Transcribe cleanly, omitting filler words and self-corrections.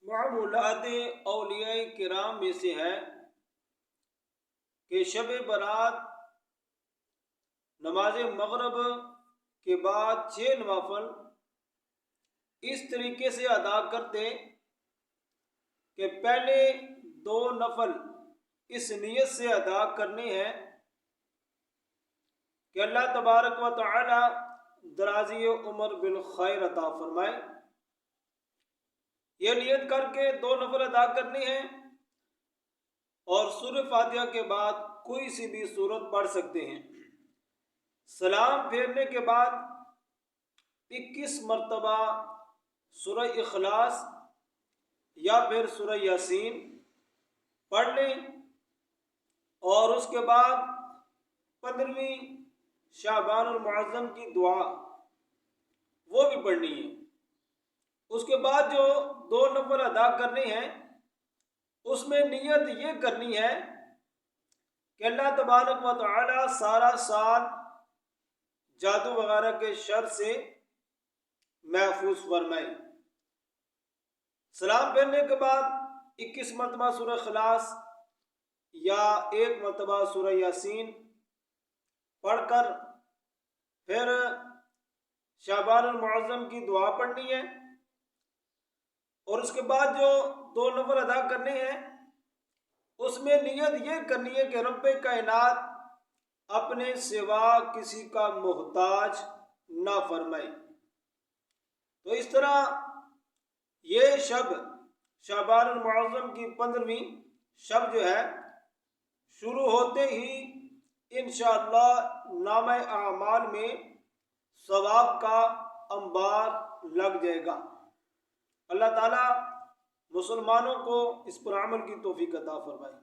معمولات اولیاء کرام میں سے ہے کہ شب برات نماز مغرب کے بعد 6 نوافل اس طریقے سے ادا کرتے کہ پہلے 2 نفل اس نیت سے ادا کرنے ہیں کہ اللہ تبارک و تعالی درازی عمر بالخیر عطا فرمائے۔ یہ نیت کر کے 2 نفل ادا کرنے ہیں اور سورہ فاتحہ کے بعد کوئی سی بھی سورت پڑھ سکتے ہیں۔ سلام پھیرنے کے بعد 21 مرتبہ سورہ اخلاص یا پھر سورہ یاسین پڑھ لیں اور اس کے بعد 15ویں شعبان المعظم کی دعا وہ بھی پڑھنی ہے۔ اس کے بعد جو 2 نفل ادا کرنے ہیں اس میں نیت یہ کرنی ہے کہ اللہ تبارک و تعالی سارا سال جادو وغیرہ کے شر سے محفوظ فرمائے۔ سلام پھیرنے کے بعد 21 مرتبہ سورہ اخلاص یا 1 مرتبہ سورہ یاسین پڑھ کر پھر شعبان المعظم کی دعا پڑھنی ہے اور اس کے بعد جو 2 نفل ادا کرنے ہیں اس میں نیت یہ کرنی ہے کہ رب کائنات اپنے سوا کسی کا محتاج نہ فرمائے۔ تو اس طرح یہ شب شعبان المعظم کی 15ویں شب جو ہے شروع ہوتے ہی انشاءاللہ نامہ اعمال میں ثواب کا انبار لگ جائے گا۔ اللہ تعالیٰ مسلمانوں کو اس پر عمل کی توفیق عطا فرمائے۔